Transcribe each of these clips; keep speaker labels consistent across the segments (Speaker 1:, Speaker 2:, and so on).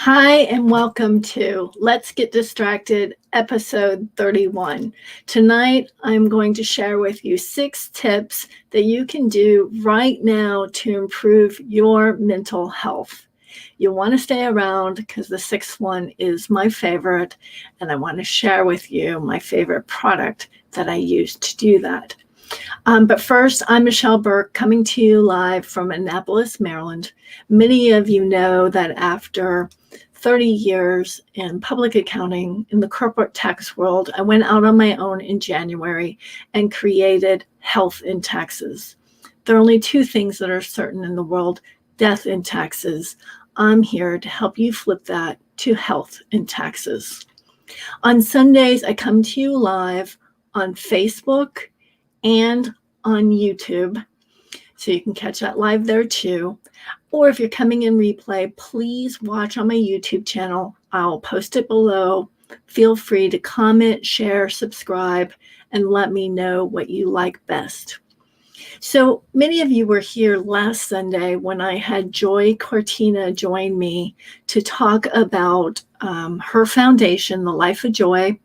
Speaker 1: Hi, and welcome to Let's Get Distracted, episode 31. Tonight, I'm going to share with you 6 tips that you can do right now to improve your mental health. You'll want to stay around because the 6th one is my favorite, and I want to share with you my favorite product that I use to do that. But first, I'm Michelle Burke coming to you live from Annapolis, Maryland. Many of you know that after 30 years in public accounting in the corporate tax world, I went out on my own in January and created Health in Taxes. There are only 2 things that are certain in the world: death and taxes. I'm here to help you flip that to health and taxes. On Sundays, I come to you live on Facebook and on YouTube, so you can catch that live there too. Or if you're coming in replay, please watch on my YouTube channel. I'll post it below. Feel free to comment, share, subscribe, and let me know what you like best. So many of you were here last Sunday when I had Joy Cortina join me to talk about her foundation, the Life of Joy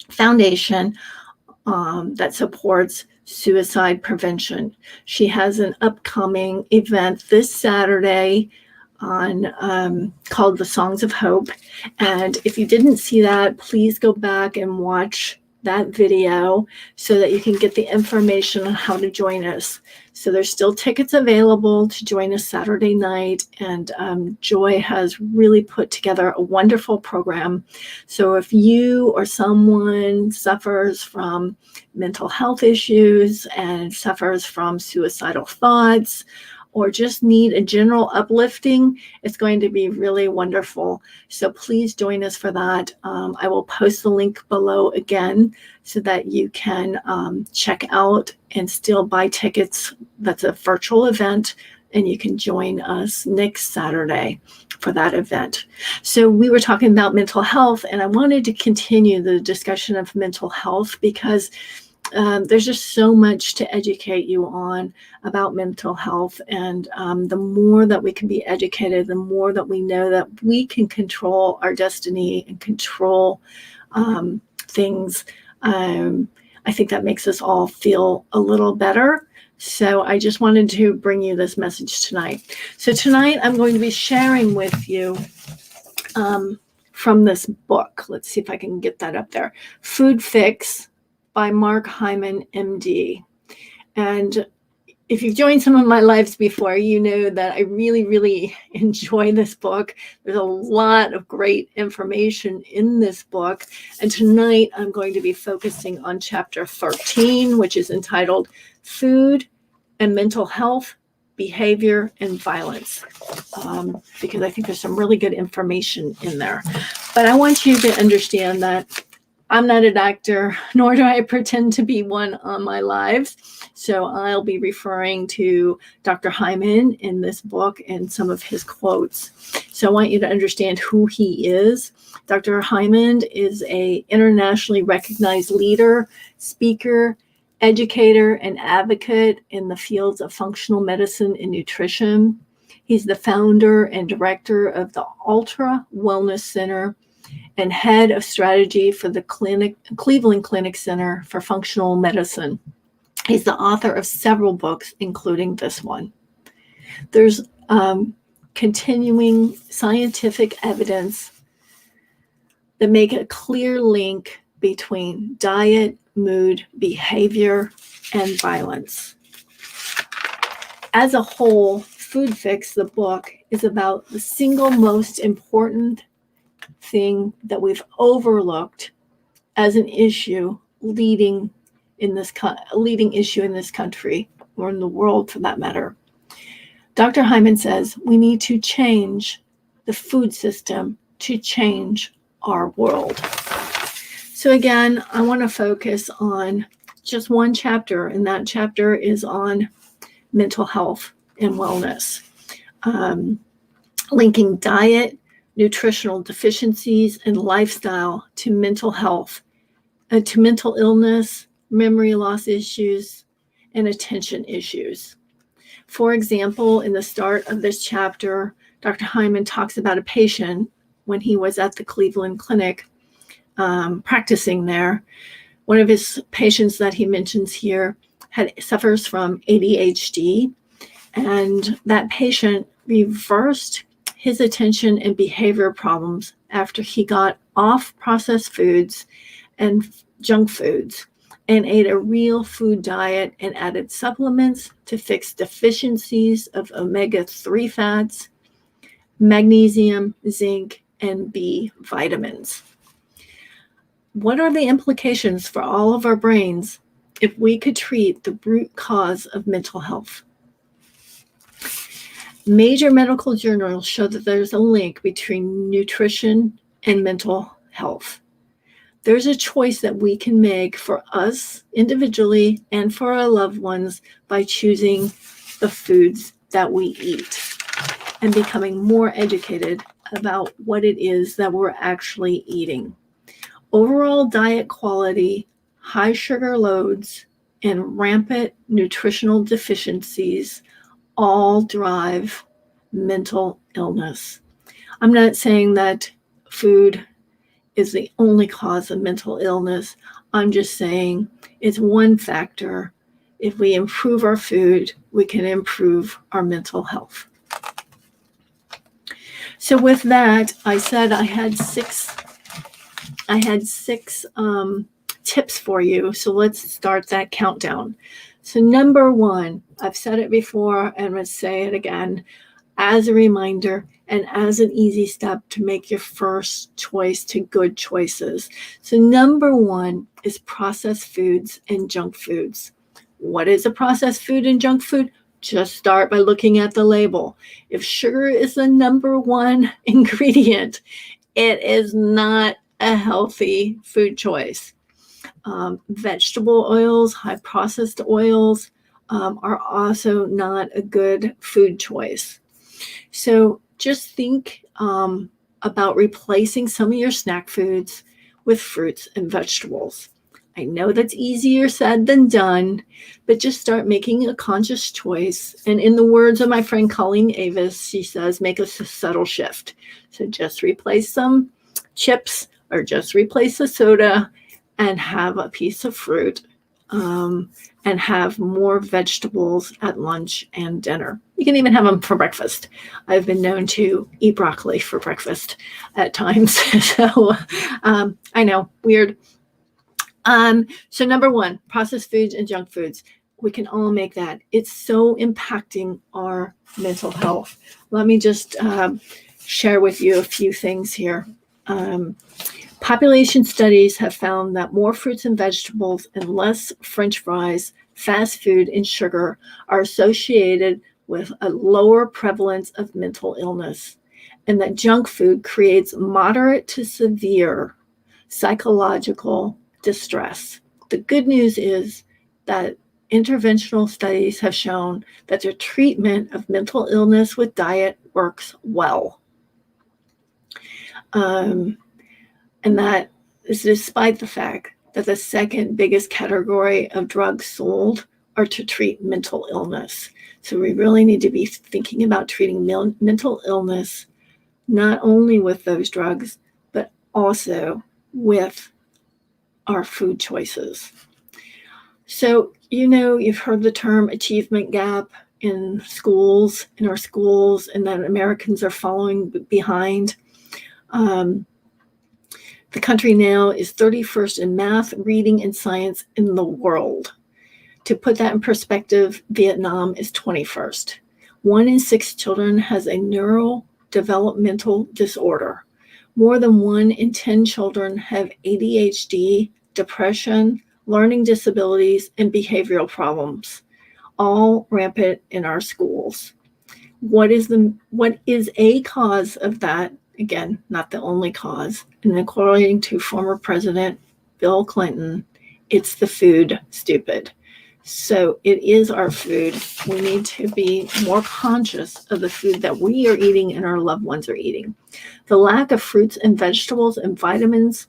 Speaker 1: Foundation, that supports suicide prevention. She has an upcoming event this Saturday on called the Songs of Hope. And if you didn't see that, please go back and watch that video so that you can get the information on how to join us. So there's still tickets available to join us Saturday night, and Joy has really put together a wonderful program. So if you or someone suffers from mental health issues and suffers from suicidal thoughts, or just need a general uplifting, it's going to be really wonderful. So please join us for that. I will post the link below again so that you can check out and still buy tickets. That's a virtual event, and you can join us next Saturday for that event. So we were talking about mental health, and I wanted to continue the discussion of mental health because there's just so much to educate you on about mental health. And the more that we can be educated, the more that we know that we can control our destiny and control things. I think that makes us all feel a little better. So I just wanted to bring you this message tonight. So tonight I'm going to be sharing with you from this book. Let's see if I can get that up there. Food Fix by Mark Hyman, MD. And if you've joined some of my lives before, you know that I really, really enjoy this book. There's a lot of great information in this book. And tonight I'm going to be focusing on chapter 13, which is entitled Food and Mental Health, Behavior, and Violence, because I think there's some really good information in there. But I want you to understand that I'm not a doctor, nor do I pretend to be one on my lives. So I'll be referring to Dr. Hyman in this book and some of his quotes. So I want you to understand who he is. Dr. Hyman is an internationally recognized leader, speaker, educator, and advocate in the fields of functional medicine and nutrition. He's the founder and director of the Ultra Wellness Center and head of strategy for the Cleveland Clinic Center for Functional Medicine. He's the author of several books, including this one. There's continuing scientific evidence that make a clear link between diet, mood, behavior, and violence. As a whole, Food Fix, the book, is about the single most important thing that we've overlooked as an issue leading issue in this country, or in the world for that matter. Dr. Hyman says we need to change the food system to change our world. So again, I want to focus on just one chapter, and that chapter is on mental health and wellness, linking diet, nutritional deficiencies, and lifestyle to mental health, to mental illness, memory loss issues, and attention issues. For example, in the start of this chapter, Dr. Hyman talks about a patient when he was at the Cleveland Clinic practicing there. One of his patients that he mentions here suffers from ADHD, and that patient reversed his attention and behavior problems after he got off processed foods and junk foods and ate a real food diet and added supplements to fix deficiencies of omega-3 fats, magnesium, zinc, and B vitamins. What are the implications for all of our brains if we could treat the root cause of mental health? Major medical journals show that there's a link between nutrition and mental health. There's a choice that we can make for us individually and for our loved ones by choosing the foods that we eat and becoming more educated about what it is that we're actually eating. Overall diet quality, high sugar loads, and rampant nutritional deficiencies all drive mental illness. I'm not saying that food is the only cause of mental illness. I'm just saying it's one factor. If we improve our food, we can improve our mental health. So with that, I said I had six tips for you. So let's start that countdown. So number one, I've said it before and I'm going to say it again as a reminder and as an easy step to make your first choice to good choices. So number one is processed foods and junk foods. What is a processed food and junk food? Just start by looking at the label. If sugar is the number one ingredient, it is not a healthy food choice. Vegetable oils, high processed oils are also not a good food choice. So just think about replacing some of your snack foods with fruits and vegetables. I know that's easier said than done, but just start making a conscious choice. And in the words of my friend Colleen Avis, she says, make a subtle shift. So just replace some chips or just replace the soda and have a piece of fruit and have more vegetables at lunch and dinner. You can even have them for breakfast. I've been known to eat broccoli for breakfast at times. So I know, weird. So number one, processed foods and junk foods. We can all make that. It's so impacting our mental health. Let me just share with you a few things here. Population studies have found that more fruits and vegetables and less French fries, fast food, and sugar are associated with a lower prevalence of mental illness, and that junk food creates moderate to severe psychological distress. The good news is that interventional studies have shown that the treatment of mental illness with diet works well. And that is despite the fact that the second biggest category of drugs sold are to treat mental illness. So we really need to be thinking about treating mental illness, not only with those drugs, but also with our food choices. So, you've heard the term achievement gap in our schools, and that Americans are following behind. The country now is 31st in math, reading, and science in the world. To put that in perspective, Vietnam is 21st. 1 in 6 children has a neurodevelopmental disorder. More than 1 in 10 children have ADHD, depression, learning disabilities, and behavioral problems, all rampant in our schools. What is a cause of that? Again, not the only cause. And according to former President Bill Clinton, it's the food, stupid. So it is our food. We need to be more conscious of the food that we are eating and our loved ones are eating. The lack of fruits and vegetables and vitamins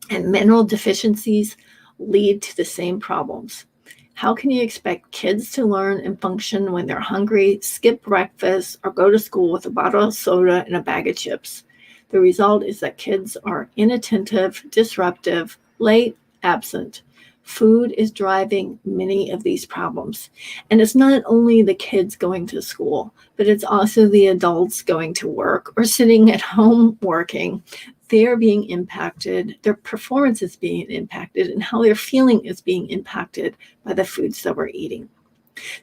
Speaker 1: and mineral deficiencies lead to the same problems. How can you expect kids to learn and function when they're hungry, skip breakfast, or go to school with a bottle of soda and a bag of chips? The result is that kids are inattentive, disruptive, late, absent. Food is driving many of these problems. And it's not only the kids going to school, but it's also the adults going to work or sitting at home working. They're being impacted, their performance is being impacted, and how they're feeling is being impacted by the foods that we're eating.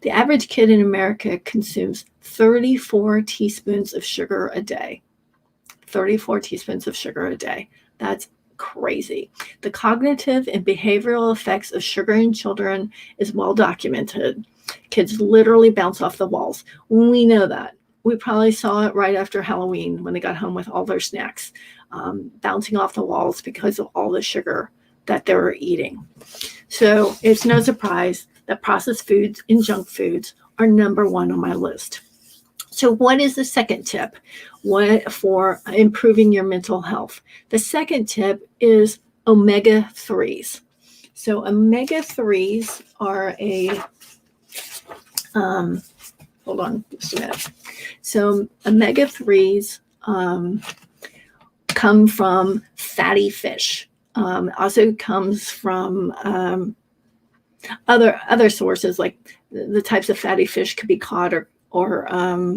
Speaker 1: The average kid in America consumes 34 teaspoons of sugar a day. 34 teaspoons of sugar a day. That's crazy. The cognitive and behavioral effects of sugar in children is well documented. Kids literally bounce off the walls. We know that. We probably saw it right after Halloween when they got home with all their snacks, bouncing off the walls because of all the sugar that they were eating. So it's no surprise that processed foods and junk foods are number one on my list. So what is the second tip for improving your mental health? The second tip is omega-3s. So omega-3s are hold on just a minute. So omega-3s come from fatty fish. Also comes from other sources, like the types of fatty fish could be cod or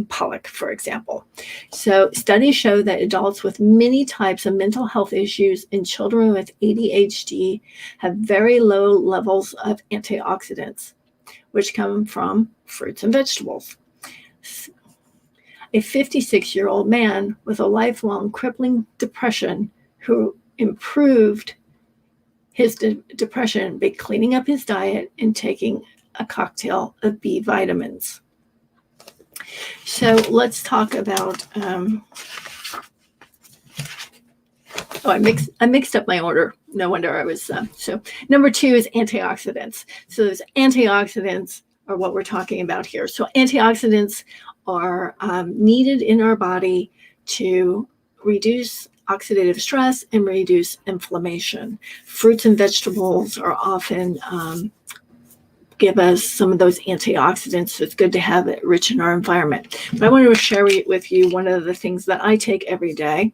Speaker 1: pollock, for example. So studies show that adults with many types of mental health issues and children with ADHD have very low levels of antioxidants, which come from fruits and vegetables. A 56-year-old man with a lifelong crippling depression who improved his depression by cleaning up his diet and taking a cocktail of B vitamins. So let's talk about, I mixed up my order. No wonder I was, so number 2 is antioxidants. So those antioxidants are what we're talking about here. So antioxidants are needed in our body to reduce oxidative stress and reduce inflammation. Fruits and vegetables are often give us some of those antioxidants, so it's good to have it rich in our environment. But I want to share with you one of the things that I take every day.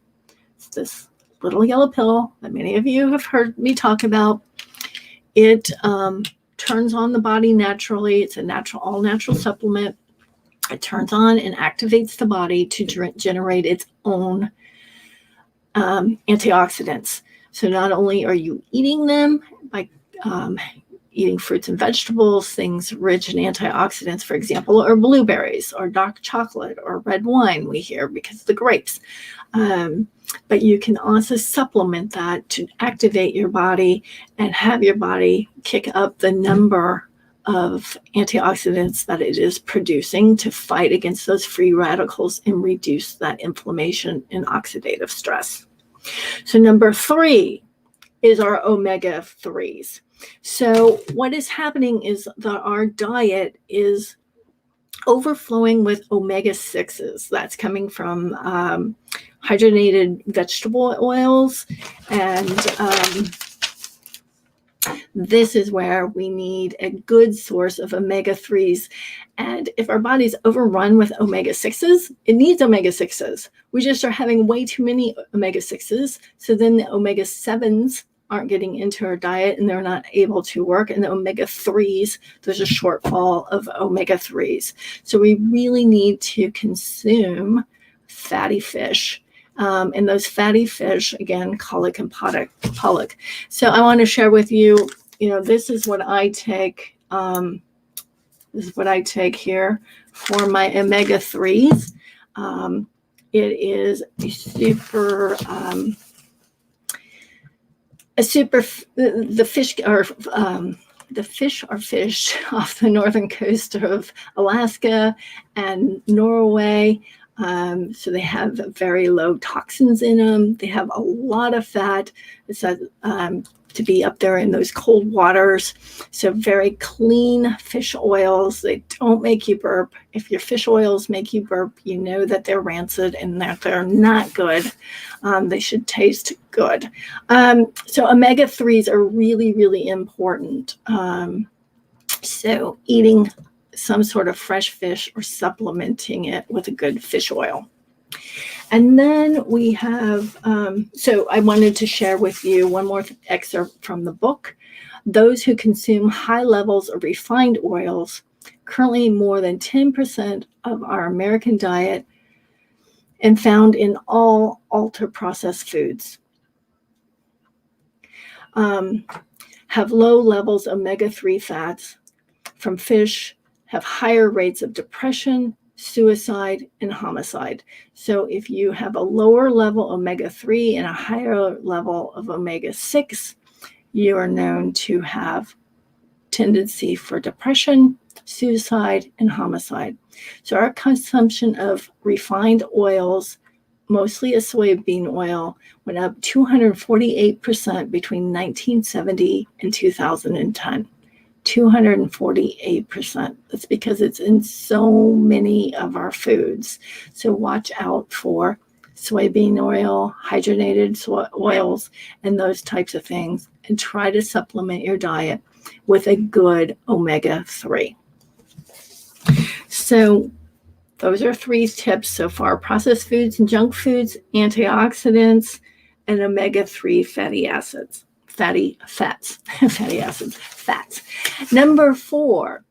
Speaker 1: It's this little yellow pill that many of you have heard me talk about. It turns on the body naturally. It's a all natural supplement. It turns on and activates the body to generate its own antioxidants. So not only are you eating them by eating fruits and vegetables, things rich in antioxidants, for example, or blueberries or dark chocolate or red wine we hear because of the grapes. But you can also supplement that to activate your body and have your body kick up the number of antioxidants that it is producing to fight against those free radicals and reduce that inflammation and oxidative stress. So number 3 is our omega-3s. So what is happening is that our diet is overflowing with omega-6s. That's coming from hydrogenated vegetable oils, and this is where we need a good source of omega-3s. And if our body's overrun with omega-6s, it needs omega-6s. We just are having way too many omega-6s, so then the omega-7s aren't getting into our diet and they're not able to work. And the omega-3s, there's a shortfall of omega-3s. So we really need to consume fatty fish. And those fatty fish, again, pollock and pollock. So I want to share with you, this is what I take. This is what I take here for my omega-3s. It is the fish are fished off the northern coast of Alaska and Norway. So they have very low toxins in them. They have a lot of fat. It's to be up there in those cold waters. So very clean fish oils. They don't make you burp. If your fish oils make you burp, you know that they're rancid and that they're not good. They should taste good. So omega-3s are really, really important. So eating some sort of fresh fish or supplementing it with a good fish oil. And then we have, so I wanted to share with you one more excerpt from the book. Those who consume high levels of refined oils, currently more than 10% of our American diet, and found in all ultra-processed foods, have low levels of omega-3 fats from fish, have higher rates of depression, suicide, and homicide. So if you have a lower level omega-3 and a higher level of omega-6, you are known to have tendency for depression, suicide, and homicide. So our consumption of refined oils, mostly a soybean oil, went up 248% between 1970 and 2010. 248%. That's because it's in so many of our foods. So watch out for soybean oil, hydrogenated oils, and those types of things, and try to supplement your diet with a good omega-3. So those are 3 tips so far: processed foods and junk foods, antioxidants, and omega-3 fatty acids. Fatty fats. Number 4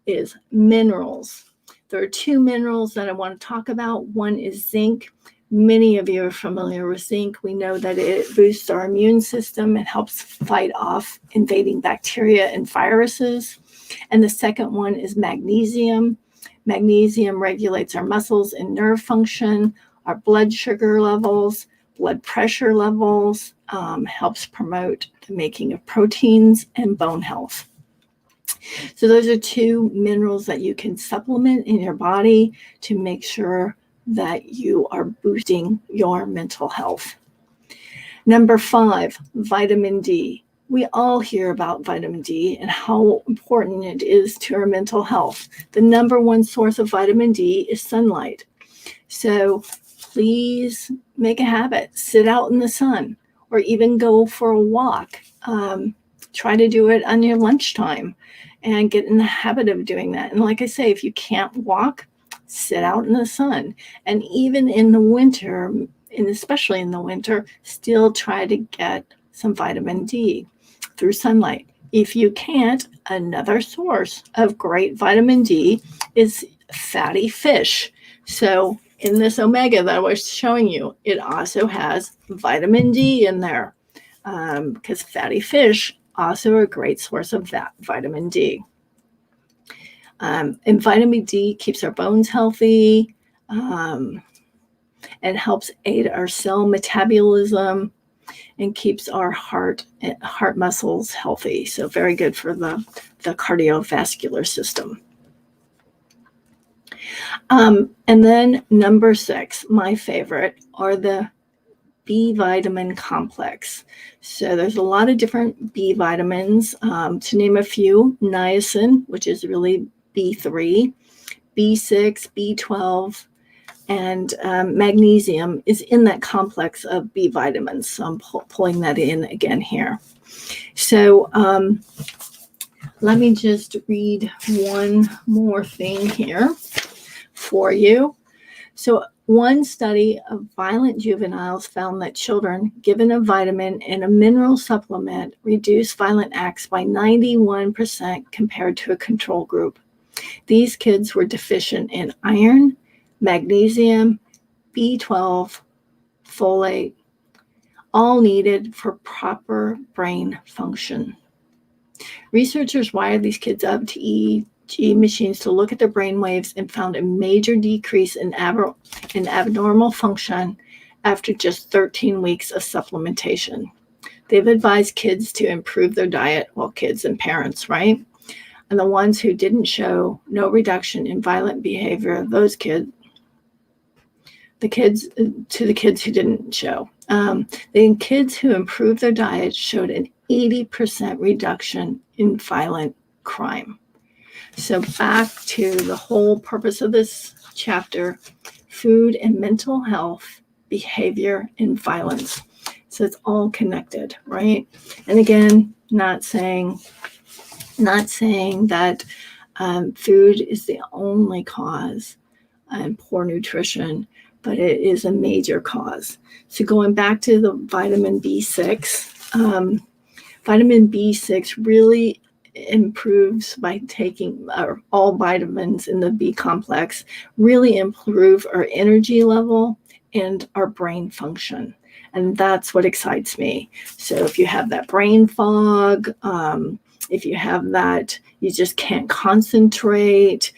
Speaker 1: is minerals. There are 2 minerals that I want to talk about. One is zinc. Many of you are familiar with zinc. We know that it boosts our immune system. It helps fight off invading bacteria and viruses. And the second one is magnesium. Magnesium regulates our muscles and nerve function, our blood sugar levels, blood pressure levels, helps promote the making of proteins and bone health. So those are 2 minerals that you can supplement in your body to make sure that you are boosting your mental health. Number 5, vitamin D. We all hear about vitamin D and how important it is to our mental health. The number 1 source of vitamin D is sunlight. So please make a habit, sit out in the sun, or even go for a walk. Try to do it on your lunchtime and get in the habit of doing that. And like I say, if you can't walk, sit out in the sun. And even in the winter, and especially in the winter, still try to get some vitamin D through sunlight. If you can't, another source of great vitamin D is fatty fish. So in this omega that I was showing you, it also has vitamin D in there, because fatty fish also are a great source of that vitamin D. And vitamin D keeps our bones healthy, and helps aid our cell metabolism and keeps our heart muscles healthy. So very good for the cardiovascular system. And then number 6, my favorite, are the B vitamin complex. So there's a lot of different B vitamins. To name a few: niacin, which is really B3, B6, B12, and magnesium is in that complex of B vitamins. So I'm pulling that in again here. So let me just read one more thing here for you. So one study of violent juveniles found that children given a vitamin and a mineral supplement reduced violent acts by 91% compared to a control group. These kids were deficient in iron, magnesium, B12, folate, all needed for proper brain function. Researchers wired these kids up to EEG machines to look at their brain waves and found a major decrease in abnormal function after just 13 weeks of supplementation. They've advised kids to improve their diet, well, kids and parents, right? And the ones who didn't show no reduction in violent behavior, the kids who didn't show. The kids who improved their diet showed an 80% reduction in violent crime. So back to the whole purpose of this chapter: food and mental health, behavior and violence. So it's all connected, right? And again, not saying that food is the only cause, poor nutrition, but it is a major cause. So going back to the vitamin B6, vitamin B6 really improves by taking all vitamins in the B complex, really improve our energy level and our brain function. And that's what excites me. So if you have that brain fog, if you have that, you just can't concentrate,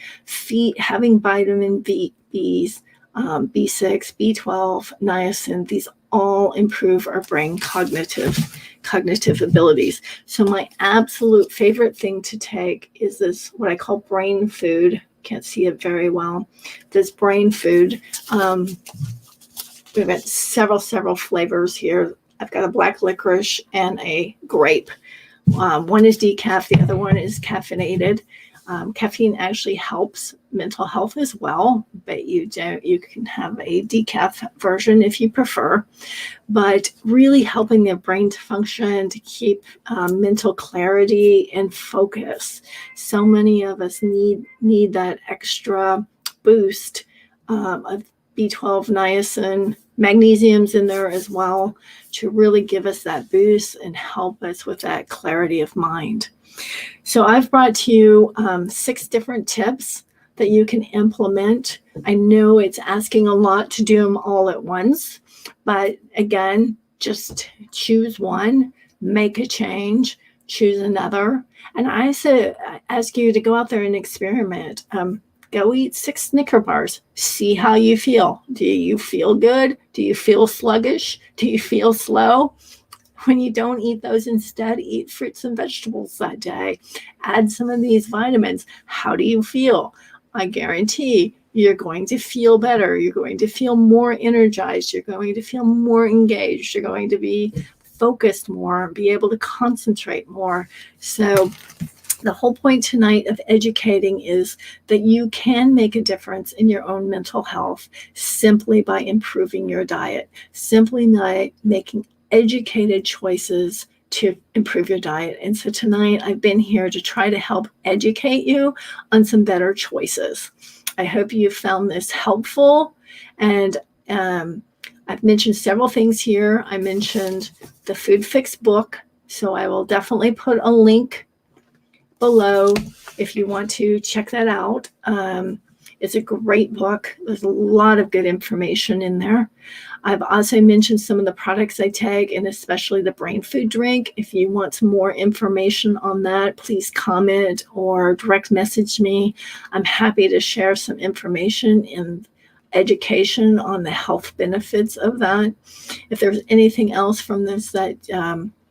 Speaker 1: having vitamin B's, B6, B12, niacin, these all improve our brain cognitive abilities. So my absolute favorite thing to take is this, what I call brain food. Can't see it very well. This brain food. We've got several flavors here. I've got a black licorice and a grape. One is decaf, the other one is caffeinated. Caffeine actually helps mental health as well, but you can have a decaf version if you prefer. But really helping their brain to function, to keep mental clarity and focus. So many of us need that extra boost of B12, niacin, magnesium's in there as well, to really give us that boost and help us with that clarity of mind. So I've brought to you 6 different tips that you can implement. I know it's asking a lot to do them all at once, but again, just choose one, make a change, choose another. And I ask you to go out there and experiment. Go eat 6 Snicker bars. See how you feel. Do you feel good? Do you feel sluggish? Do you feel slow? When you don't eat those, instead, eat fruits and vegetables that day. Add some of these vitamins. How do you feel? I guarantee you're going to feel better. You're going to feel more energized. You're going to feel more engaged. You're going to be focused more, be able to concentrate more. So the whole point tonight of educating is that you can make a difference in your own mental health simply by improving your diet, simply by making educated choices to improve your diet. And so tonight I've been here to try to help educate you on some better choices. I hope you found this helpful. And I've mentioned several things here. I mentioned the Food Fix book, so I will definitely put a link below if you want to check that out. It's a great book. There's a lot of good information in there. I've also mentioned some of the products I take, and especially the brain food drink. If you want some more information on that, please comment or direct message me. I'm happy to share some information and education on the health benefits of that. If there's anything else from this that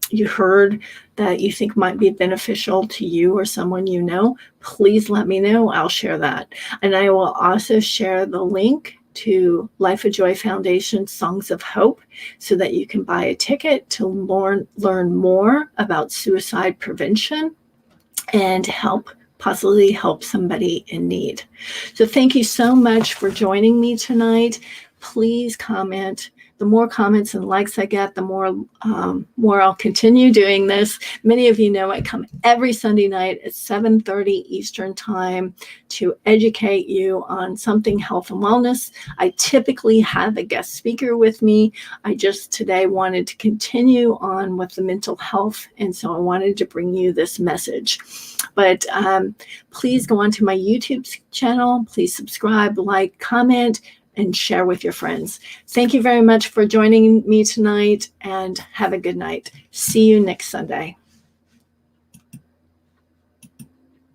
Speaker 1: you heard that you think might be beneficial to you or someone you know, please let me know. I'll share that. And I will also share the link to Life of Joy Foundation Songs of Hope so that you can buy a ticket to learn more about suicide prevention and possibly help somebody in need. So thank you so much for joining me tonight. Please comment. The more comments and likes I get, the more I'll continue doing this. Many of you know I come every Sunday night at 7:30 Eastern Time to educate you on something health and wellness. I typically have a guest speaker with me. I just today wanted to continue on with the mental health, and so I wanted to bring you this message. But please go onto my YouTube channel. Please subscribe, like, comment, and share with your friends. Thank you very much for joining me tonight, and have a good night. See you next Sunday.